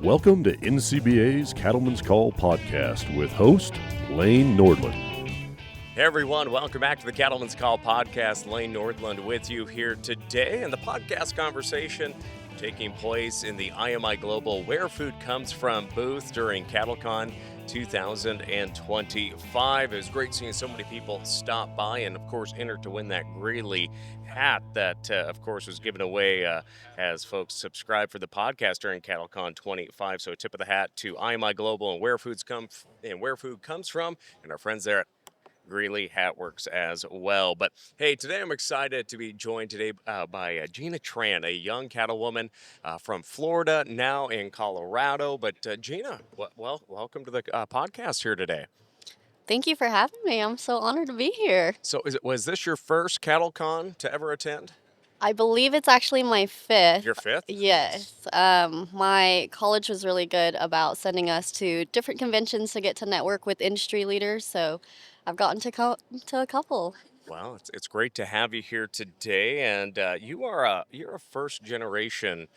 Welcome to NCBA's Cattleman's Call podcast with host Lane Nordland. Hey everyone, welcome back to the Cattleman's Call podcast. Lane Nordland with you here today, and the podcast conversation taking place in the IMI Global Where Food Comes From booth during CattleCon 2025. It was great seeing so many people stop by and, of course, enter to win that Greeley hat that, of course, was given away as folks subscribe for the podcast during CattleCon 25. So a tip of the hat to IMI Global and Where Food Comes From, and our friends there at Greeley Hat Works as well. But hey, today I'm excited to be joined today by Gina Tran, a young cattlewoman from Florida, now in Colorado. But Gina, welcome to the podcast here today. Thank you for having me. I'm so honored to be here. So was this your first CattleCon to ever attend? I believe it's actually my fifth. Your fifth? Yes. My college was really good about sending us to different conventions to get to network with industry leaders. So I've gotten to a couple. Well, it's great to have you here today, and you're a first generation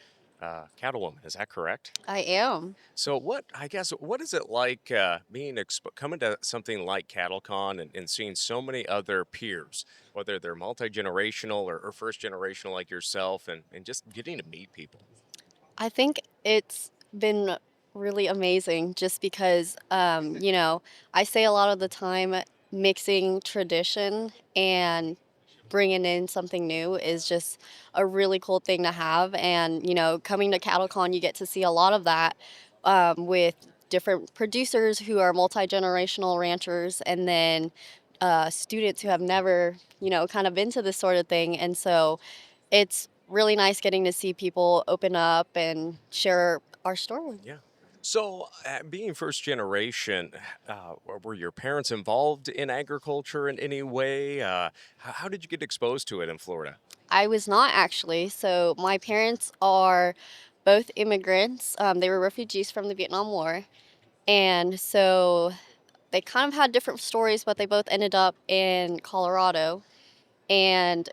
cattlewoman. Is that correct? I am. So what is it like coming to something like CattleCon and seeing so many other peers, whether they're multi-generational or first generational like yourself, and just getting to meet people? I think it's been really amazing just because, I say a lot of the time mixing tradition and bringing in something new is just a really cool thing to have. And, coming to CattleCon, you get to see a lot of that with different producers who are multi-generational ranchers and then students who have never, kind of been to this sort of thing. And so it's really nice getting to see people open up and share our story. Yeah. So, being first generation, were your parents involved in agriculture in any way? How did you get exposed to it in Florida? I was not actually. So my parents are both immigrants. They were refugees from the Vietnam War. And so they kind of had different stories, but they both ended up in Colorado. And,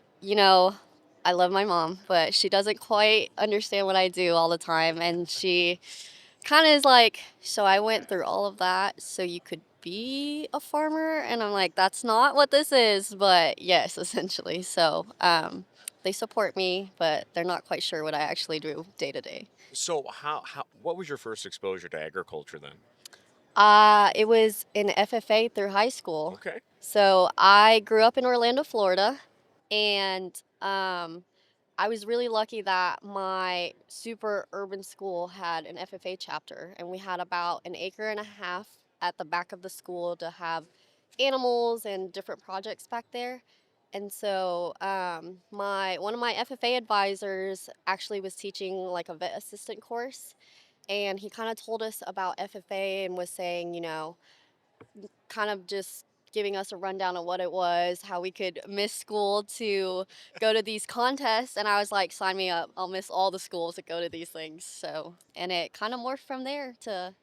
I love my mom, but she doesn't quite understand what I do all the time. And she kind of is like, so I went through all of that so you could be a farmer? And I'm like, that's not what this is, but yes, essentially. So they support me, but they're not quite sure what I actually do day to day. So, what was your first exposure to agriculture then? It was in FFA through high school. Okay. So I grew up in Orlando, Florida, and I was really lucky that my super urban school had an FFA chapter, and we had about an acre and a half at the back of the school to have animals and different projects back there. And so my one of my FFA advisors actually was teaching like a vet assistant course, and he kind of told us about FFA and was saying, kind of just giving us a rundown of what it was, how we could miss school to go to these contests. And I was like, sign me up. I'll miss all the schools to go to these things. So, and it kind of morphed from there to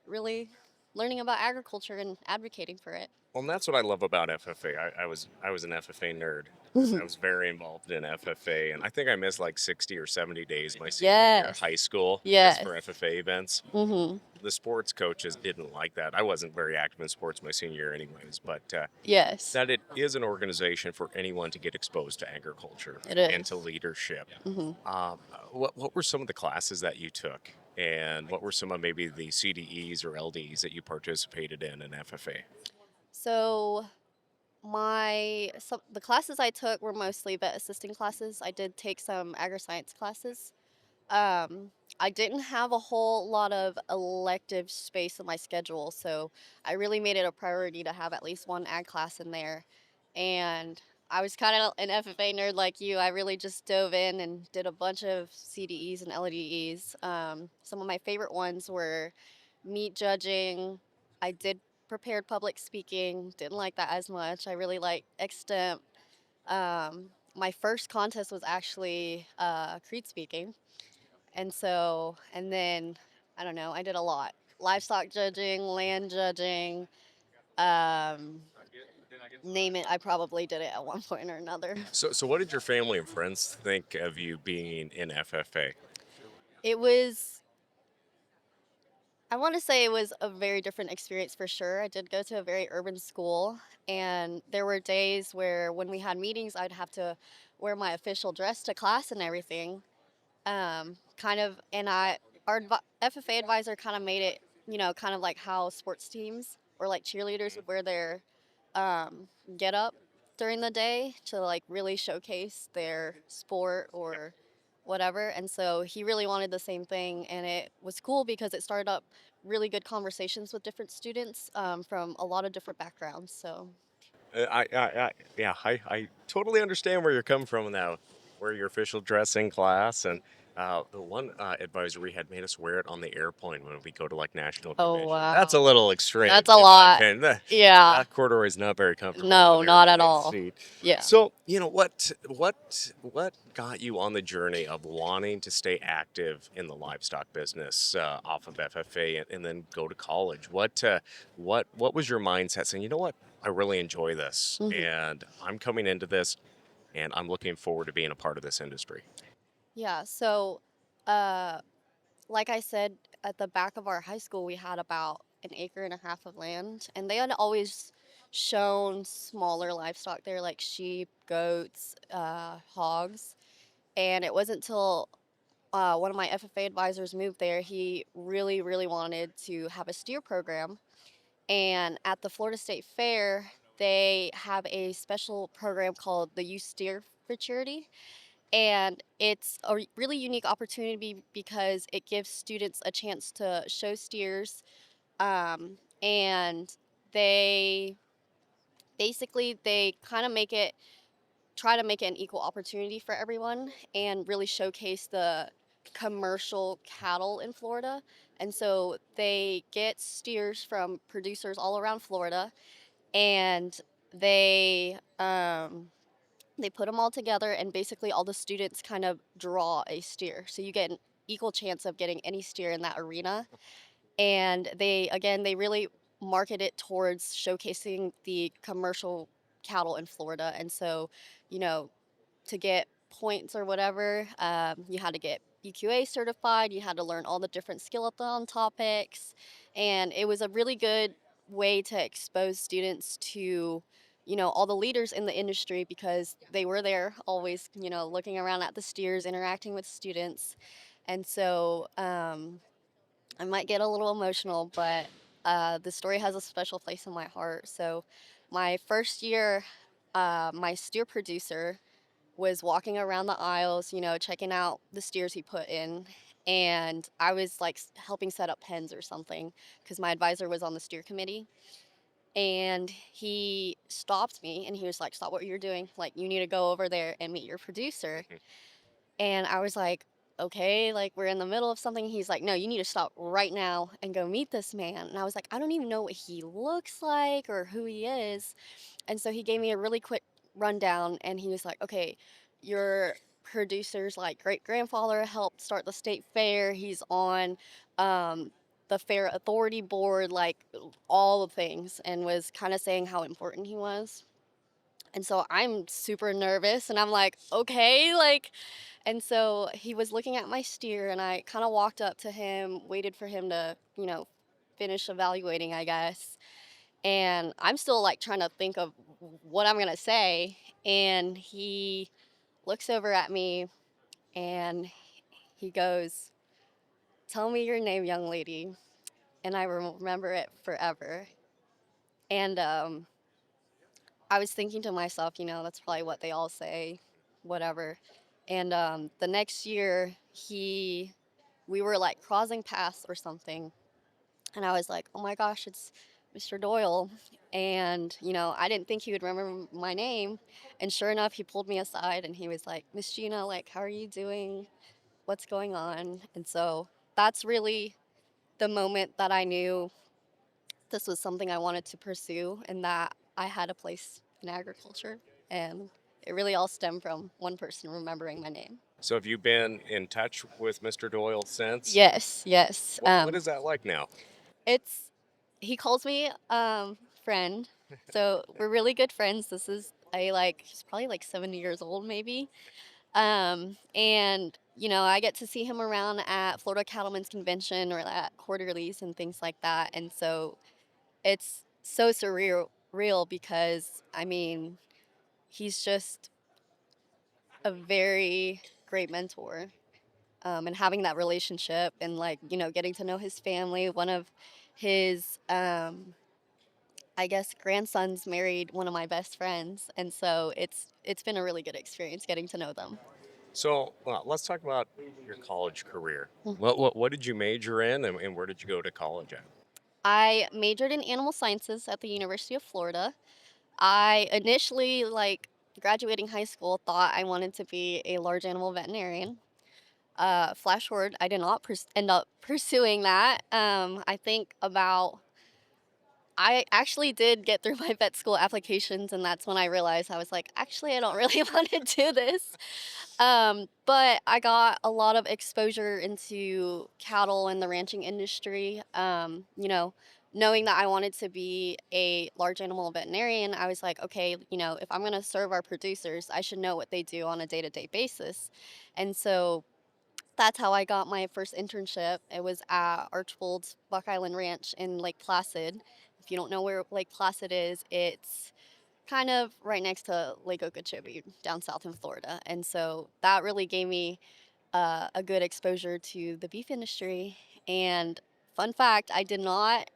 really learning about agriculture and advocating for it. Well, and that's what I love about FFA. I was an FFA nerd. I was very involved in FFA, and I think I missed like 60 or 70 days my senior year of Yes. high school Yes. just for FFA events. Mm-hmm. The sports coaches didn't like that. I wasn't very active in sports my senior year anyways, but Yes. that it is an organization for anyone to get exposed to agriculture It is. and to leadership. Mm-hmm. What were some of the classes that you took, and what were some of maybe the CDEs or LDEs that you participated in FFA? So the classes I took were mostly vet assisting classes. I did take some agri-science classes. I didn't have a whole lot of elective space in my schedule, so I really made it a priority to have at least one ag class in there. And I was kind of an FFA nerd like you. I really just dove in and did a bunch of CDEs and LDEs. Some of my favorite ones were meat judging. I did prepared public speaking. Didn't like that as much. I really like extemp. My first contest was actually creed speaking. And then, I don't know, I did a lot. Livestock judging, land judging, um, name it, I probably did it at one point or another. So what did your family and friends think of you being in FFA? It was I want to say it was a very different experience for sure. I did go to a very urban school, and there were days where when we had meetings, I'd have to wear my official dress to class and everything. Kind of, and FFA advisor kind of made it, kind of like how sports teams or like cheerleaders would wear their um, get up during the day to like really showcase their sport or whatever. And so he really wanted the same thing, and it was cool because it started up really good conversations with different students from a lot of different backgrounds. So Yeah, I totally understand where you're coming from now. Wear your official dress in class, and the one advisor we had made us wear it on the airplane when we go to like national oh convention. That's a wow, little extreme, that's a in my lot. opinion. Yeah, That corduroy is not very comfortable on no, an not at airplane all. seat. Yeah. So, what got you on the journey of wanting to stay active in the livestock business off of FFA and then go to college? What was your mindset saying, you know what? I really enjoy this, hmm and I'm coming into this, and I'm looking forward to being a part of this industry. Yeah. So, uh, like I said, at the back of our high school, we had about an acre and a half of land, and they had always shown smaller livestock there, like sheep, goats, hogs. And it wasn't until one of my FFA advisors moved there, he really, really wanted to have a steer program. And at the Florida State Fair, they have a special program called the Youth Steer for Charity, and it's a really unique opportunity because it gives students a chance to show steers, and they they kind of make it try to make it an equal opportunity for everyone and really showcase the commercial cattle in Florida. And so they get steers from producers all around Florida, and they they put them all together, and basically all the students kind of draw a steer. So you get an equal chance of getting any steer in that arena. And they really market it towards showcasing the commercial cattle in Florida. And so, you know, to get points or whatever, you had to get BQA certified. You had to learn all the different skillathon topics, and it was a really good way to expose students to, all the leaders in the industry because they were there always, looking around at the steers, interacting with students, and so I might get a little emotional, but the story has a special place in my heart. So, my first year, my steer producer was walking around the aisles, checking out the steers he put in. And I was like helping set up pens or something because my advisor was on the steer committee. And he stopped me and he was like, "Stop what you're doing. Like, you need to go over there and meet your producer." And I was like, "Okay, like we're in the middle of something." He's like, "No, you need to stop right now and go meet this man." And I was like, "I don't even know what he looks like or who he is." And so he gave me a really quick rundown, and he was like, "Okay, your producer's like great grandfather helped start the state fair. He's on um, the fair authority board, like all the things," and was kind of saying how important he was. And so I'm super nervous, and I'm like, "Okay, like," and so he was looking at my steer, and I kind of walked up to him, waited for him to, finish evaluating, I guess, and I'm still like trying to think of what I'm gonna say. And he looks over at me and he goes, "Tell me your name, young lady." And I remember it forever. And I was thinking to myself, that's probably what they all say, whatever. And the next year, we were like crossing paths or something, and I was like, "Oh my gosh, it's Mr. Doyle." And, I didn't think he would remember my name. And sure enough, he pulled me aside and he was like, "Miss Gina, like, how are you doing? What's going on?" And so that's really the moment that I knew this was something I wanted to pursue and that I had a place in agriculture. And it really all stemmed from one person remembering my name. So, have you been in touch with Mr. Doyle since? Yes, yes. What is that like now? It's he calls me friend. So we're really good friends. This is I like he's probably like 70 years old maybe. And I get to see him around at Florida Cattlemen's Convention or at quarterlies and things like that. And so it's so surreal because he's just a very great mentor. And having that relationship and getting to know his family. One of his, I guess, grandsons married one of my best friends, and so it's been a really good experience getting to know them. So let's talk about your college career. Mhm. What did you major in, and where did you go to college at? I majored in animal sciences at the University of Florida. I initially, graduating high school, thought I wanted to be a large animal veterinarian. Flash forward, I did not end up pursuing that. I think about I actually did get through my vet school applications, and that's when I realized I was like, actually, I don't really want to do this. But I got a lot of exposure into cattle and the ranching industry. Knowing that I wanted to be a large animal veterinarian, I was like, okay, if I'm going to serve our producers, I should know what they do on a day to day basis. And so that's how I got my first internship. It was at Archibald's Buck Island Ranch in Lake Placid. If you don't know where Lake Placid is, it's kind of right next to Lake Okeechobee down south in Florida. And so that really gave me a good exposure to the beef industry. And fun fact, I did not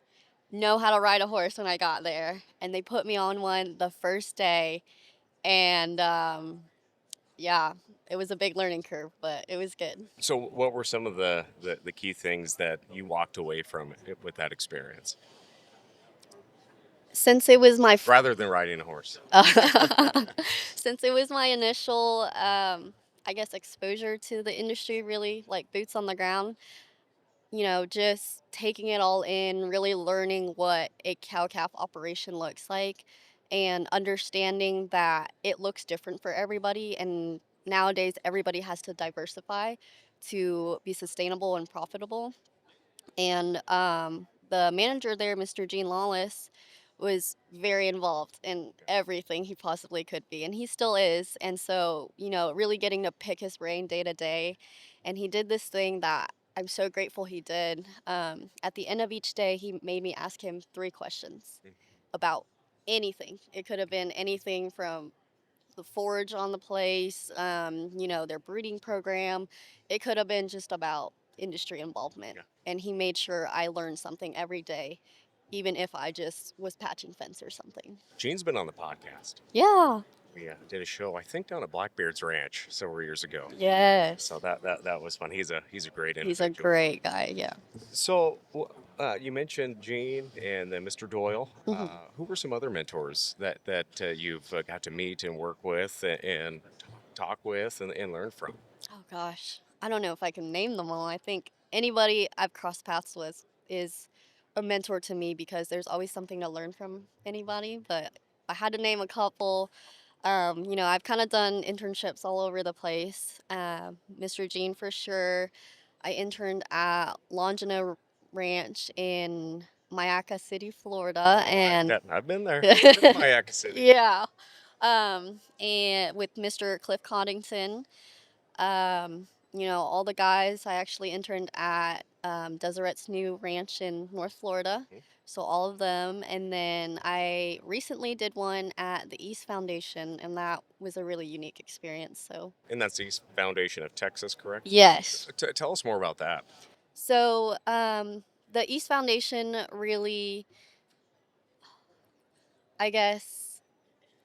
know how to ride a horse when I got there. And they put me on one the first day. And yeah, it was a big learning curve, but it was good. So what were some of the key things that you walked away from it with that experience, Since it was my rather than riding a horse? since it was my initial I guess exposure to the industry, really like boots on the ground, just taking it all in, really learning what a cow calf operation looks like and understanding that it looks different for everybody. And nowadays, everybody has to diversify to be sustainable and profitable. And the manager there, Mr. Gene Lawless, was very involved in everything he possibly could be, and he still is. And so, really getting to pick his brain day to day. And he did this thing that I'm so grateful he did. At the end of each day, he made me ask him 3 questions about anything. It could have been anything from the forage on the place, their breeding program. It could have been just about industry involvement. Yeah. And he made sure I learned something every day, even if I just was patching fence or something. Gene's been on the podcast. Yeah. We did a show, I think, down at Blackbeard's Ranch several years ago. Yes. So that was fun. He's a great individual. He's a great guy. Yeah. So you mentioned Gene and then Mr. Doyle. Mhm. Who were some other mentors that you've got to meet and work with and talk with and learn from? Oh gosh, I don't know if I can name them all. I think anybody I've crossed paths with is a mentor to me because there's always something to learn from anybody. But I had to name a couple. I've kind of done internships all over the place. Mr. Gene for sure. I interned at Longino Ranch in Mayaca City, Florida, and I've been there. Been to Mayaca City. yeah, and with Mr. Cliff Coddington. All the guys, I actually interned at Deseret's new ranch in North Florida. Mhm. So all of them. And then I recently did one at the East Foundation, and that was a really unique experience. So, And that's the East Foundation of Texas, correct? yes. Tell us more about that. So, the East Foundation really, I guess,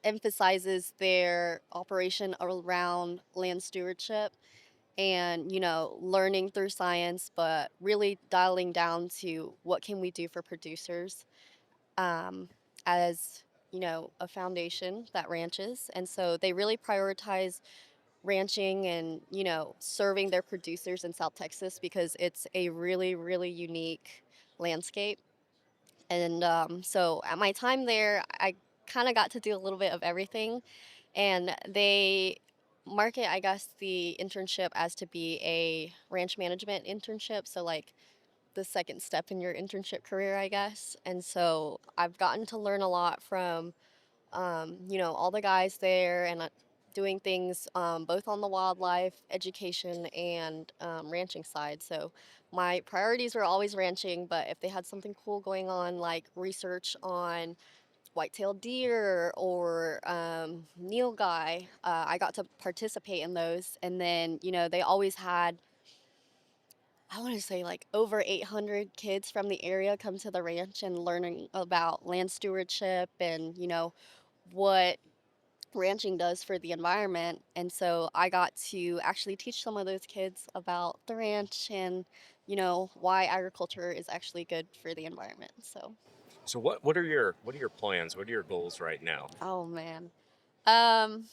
emphasizes their operation around land stewardship and learning through science, but really dialing down to what can we do for producers, um, as a foundation that ranches. And so they really prioritize ranching and serving their producers in South Texas because it's a really really unique landscape. And so at my time there, I kind of got to do a little bit of everything. And they market, I guess, the internship as to be a ranch management internship. So, like, the second step in your internship career, I guess. And so I've gotten to learn a lot from, all the guys there. And doing things both on the wildlife, education, and ranching side. So my priorities were always ranching, but if they had something cool going on, like research on white-tailed deer or nilgai, I got to participate in those. And then, they always had, I want to say, like over 800 kids from the area come to the ranch and learning about land stewardship and, what ranching does for the environment. And so I got to actually teach some of those kids about the ranch and, why agriculture is actually good for the environment. So, So what are your plans? What are your goals right now? oh man. Um,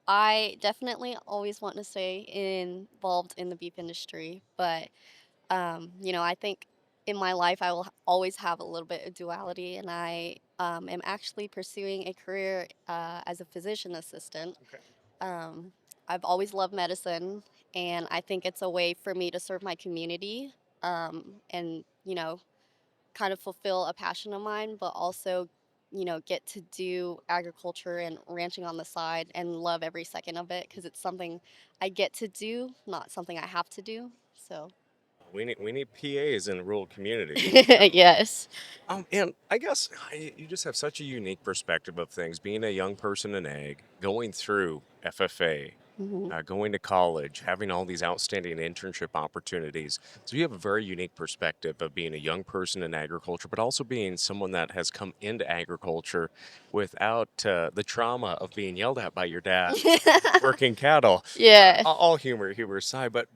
I definitely always want to stay involved in the beef industry, but I think in my life I will always have a little bit of duality, and I am actually pursuing a career as a physician assistant. Okay. Um, I've always loved medicine, and I think it's a way for me to serve my community and kind of fulfill a passion of mine, but also get to do agriculture and ranching on the side and love every second of it because it's something I get to do, not something I have to do. So, We need PAs in rural communities. yes. And I guess you just have such a unique perspective of things. Being a young person in ag, going through FFA, Hmm. going to college, having all these outstanding internship opportunities. So you have a very unique perspective of being a young person in agriculture, but also being someone that has come into agriculture without the trauma of being yelled at by your dad working cattle. Yeah. All humor aside, but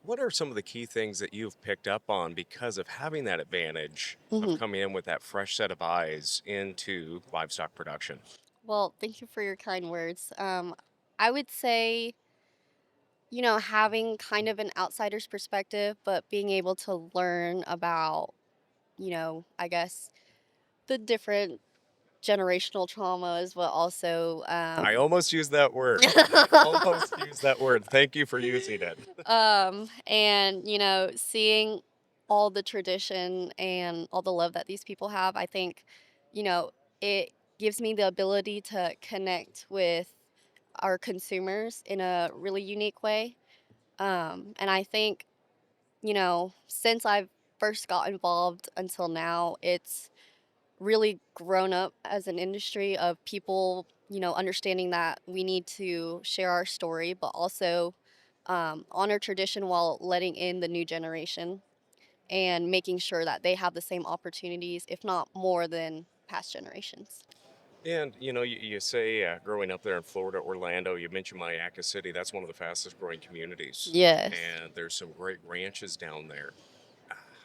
what are some of the key things that you've picked up on because of having that advantage of Hmm. coming in with that fresh set of eyes into livestock production? Well, thank you for your kind words. I would say, having kind of an outsider's perspective, but being able to learn about, I guess the different generational traumas, but also, I almost used that word. I almost used that word. Thank you for using it. and seeing all the tradition and all the love that these people have, I think, it gives me the ability to connect with our consumers in a really unique way. And I think, since I've first got involved until now, it's really grown up as an industry of people, understanding that we need to share our story, but also honor tradition while letting in the new generation and making sure that they have the same opportunities, if not more than past generations. And you say growing up there in Florida, Orlando, you mentioned Mayaca City. That's one of the fastest growing communities. Yes. And there's some great ranches down there.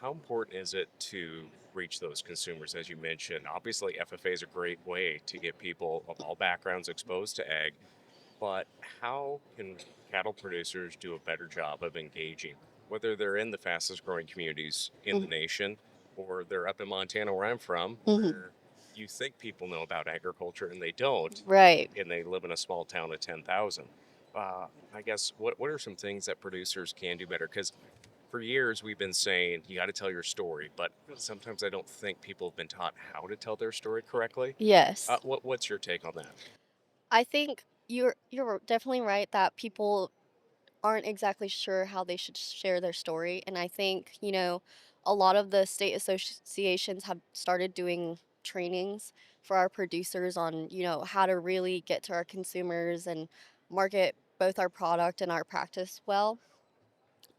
How important is it to reach those consumers, as you mentioned? Obviously, FFA is a great way to get people of all backgrounds exposed to ag, but how can cattle producers do a better job of engaging, whether they're in the fastest growing communities in the nation or they're up in Montana, where I'm from, Mm-hmm. where you think people know about agriculture and they don't, Right. and they live in a small town of 10,000? I guess what are some things that producers can do better? Because for years we've been saying you got to tell your story, but sometimes I don't think people have been taught how to tell their story correctly. Yes. What's your take on that? I think you're definitely right that people aren't exactly sure how they should share their story. And I think, a lot of the state associations have started doing trainings for our producers on, how to really get to our consumers and market both our product and our practice well.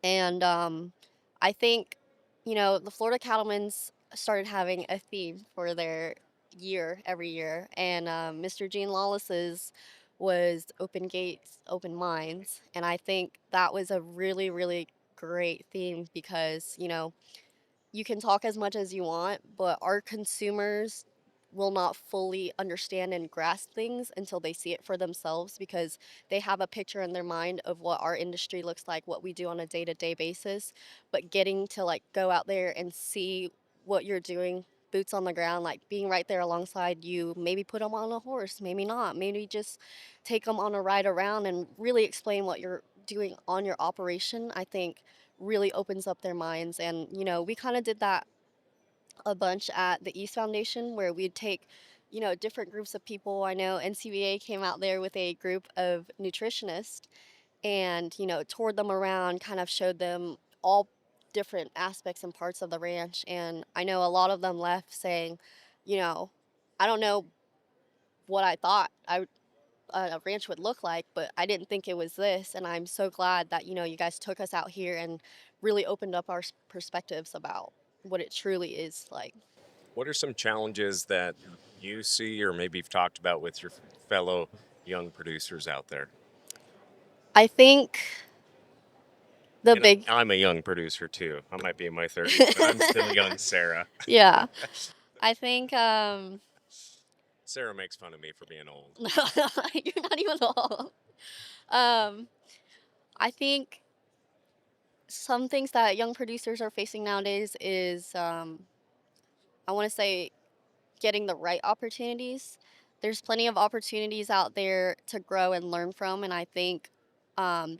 And I think, the Florida Cattlemen's started having a theme for their year every year. And Mr. Gene Lawless's was Open Gates, Open Minds. And I think that was a really, really great theme because, you can talk as much as you want, but our consumers will not fully understand and grasp things until they see it for themselves because they have a picture in their mind of what our industry looks like, what we do on a day-to-day basis. But getting to like go out there and see what you're doing, boots on the ground, like being right there alongside you, maybe put them on a horse, maybe not, maybe just take them on a ride around and really explain what you're doing on your operation, I think really opens up their minds. And, we kind of did that a bunch at the East Foundation where we'd take, different groups of people. I know NCBA came out there with a group of nutritionists and, toured them around, kind of showed them all different aspects and parts of the ranch. And I know a lot of them left saying, you know, I don't know what I thought a ranch would look like, but I didn't think it was this. And I'm so glad that, you guys took us out here and really opened up our perspectives about what it truly is like. What are some challenges that you see or maybe you've talked about with your fellow young producers out there? I think the And big, I'm a young producer too. I might be in my 30s, but I'm still young, Sarah. yeah, I think, Sarah makes fun of me for being old. you're not even old. Um, I think some things that young producers are facing nowadays is, I want to say, getting the right opportunities. There's plenty of opportunities out there to grow and learn from, and I think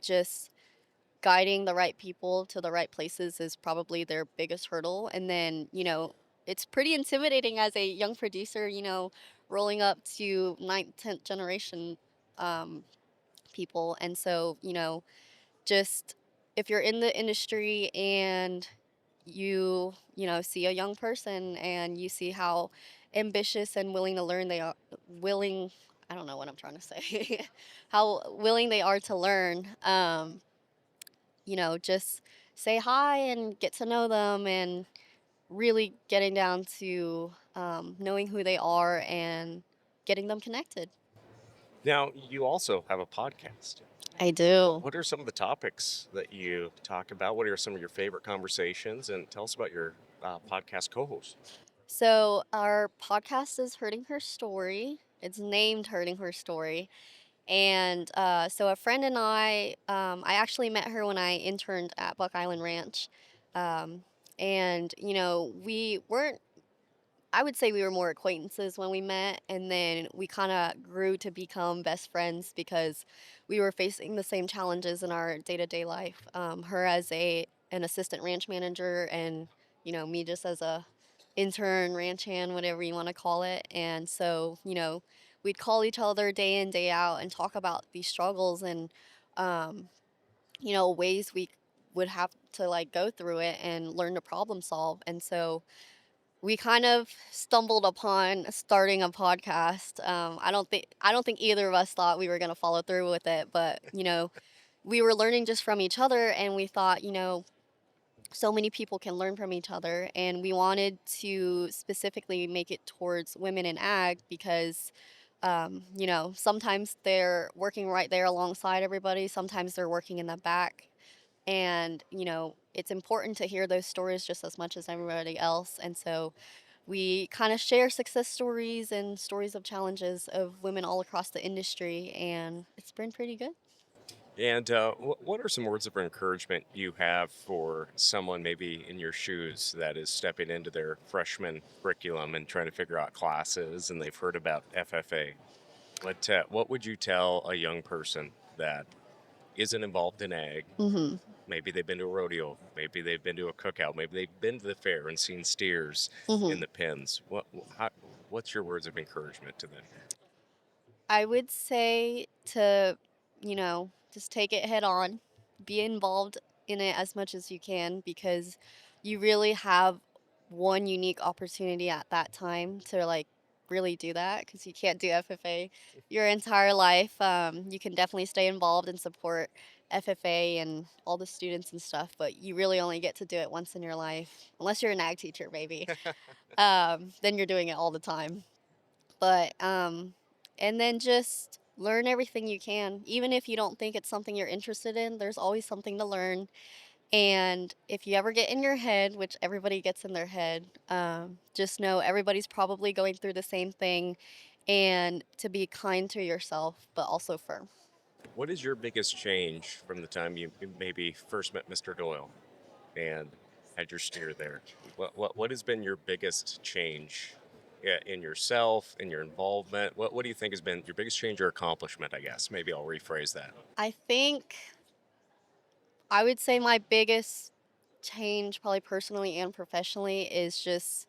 just guiding the right people to the right places is probably their biggest hurdle. And then, it's pretty intimidating as a young producer, rolling up to ninth, 10th generation um, people. And so, just if you're in the industry and see a young person and you see how ambitious and willing to learn they are, willing, I don't know what I'm trying to say, how willing they are to learn, just say hi and get to know them and really getting down to knowing who they are and getting them connected. Now, you also have a podcast. I What, do. what are some of the topics that you talk about? What are some of your favorite conversations? And tell us about your podcast co host. So, our podcast is Hurting Her Story. It's named Hurting Her Story. And so, a friend and I actually met her when I interned at Buck Island Ranch. Um, and, we weren't I would say we were more acquaintances when we met, and then we kind of grew to become best friends because we were facing the same challenges in our day-to-day life. Her as an assistant ranch manager, and me just as a intern, ranch hand, whatever you want to call it. And so we'd call each other day in day out and talk about these struggles and um, ways we would have to like go through it and learn to problem solve. And so we kind of stumbled upon starting a podcast. I don't think either of us thought we were going to follow through with it, but we were learning just from each other, and we thought, so many people can learn from each other, and we wanted to specifically make it towards women in ag because. Sometimes they're working right there alongside everybody. Sometimes they're working in the back. And, it's important to hear those stories just as much as everybody else. And so we kind of share success stories and stories of challenges of women all across the industry, and it's been pretty good. And what are some words of encouragement you have for someone maybe in your shoes that is stepping into their freshman curriculum and trying to figure out classes and they've heard about FFA? What would you tell a young person that isn't involved in ag? Hmm. Maybe they've been to a rodeo, maybe they've been to a cookout, maybe they've been to the fair and seen steers Hmm. in the pens. What's your words of encouragement to them? I would say to, just take it head on, be involved in it as much as you can because you really have one unique opportunity at that time to like really do that because you can't do FFA your entire life. You can definitely stay involved and support FFA and all the students and stuff, but you really only get to do it once in your life, unless you're an ag teacher, maybe. Then you're doing it all the time. But and then just learn everything you can. Even if you don't think it's something you're interested in, there's always something to learn. And if you ever get in your head, which everybody gets in their head, just know everybody's probably going through the same thing, and to be kind to yourself, but also firm. What is your biggest change from the time you maybe first met Mr. Doyle and had your steer there? What has been your biggest change, in yourself, in your involvement? What do you think has been your biggest change or accomplishment? I guess maybe I'll rephrase that. I think I would say my biggest change, probably personally and professionally, is just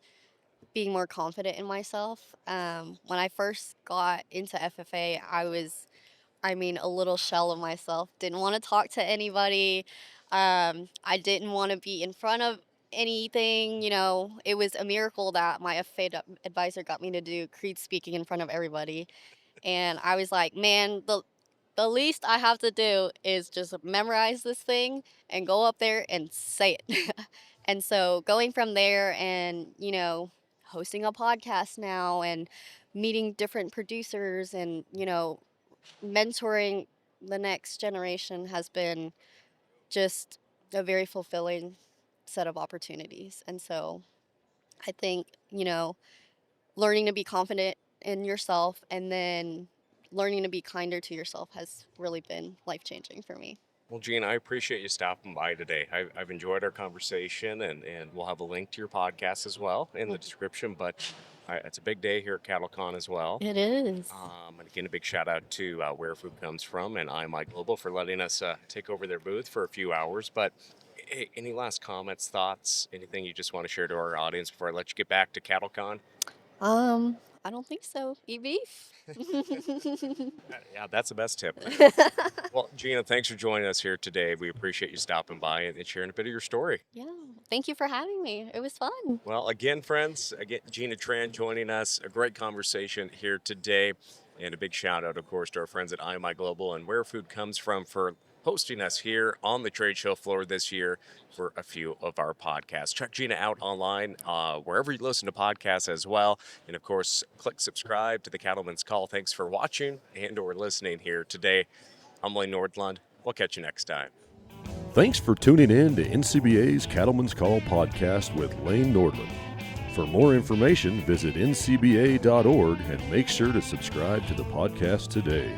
being more confident in myself. When I first got into FFA, a little shell of myself. Didn't want to talk to anybody. I didn't want to be in front of anything. It was a miracle that my FFA advisor got me to do creed speaking in front of everybody. And I was like, man, the least I have to do is just memorize this thing and go up there and say it. And so going from there and, hosting a podcast now and meeting different producers and, mentoring the next generation has been just a very fulfilling set of opportunities. And so I think, learning to be confident in yourself and then learning to be kinder to yourself has really been life changing for me. Well, Gene, I appreciate you stopping by today. I've enjoyed our conversation, and we'll have a link to your podcast as well in the description. But it's a big day here at CattleCon as well. It is. And again, a big shout out to Where Food Comes From and IMI Global for letting us take over their booth for a few hours. But any last comments, thoughts, anything you just want to share to our audience before I let you get back to CattleCon? I don't think so. Eat beef. Yeah, that's the best tip. Well, Gina, thanks for joining us here today. We appreciate you stopping by and sharing a bit of your story. Yeah. Thank you for having me. It was fun. Well, again, friends, Gina Tran joining us. A great conversation here today. And a big shout out, of course, to our friends at IMI Global and Where Food Comes From for hosting us here on the trade show floor this year for a few of our podcasts. Check Gina out online, wherever you listen to podcasts as well. And of course, click subscribe to the Cattleman's Call. Thanks for watching and or listening here today. I'm Lane Nordlund. We'll catch you next time. Thanks for tuning in to NCBA's Cattleman's Call podcast with Lane Nordlund. For more information, visit ncba.org and make sure to subscribe to the podcast today.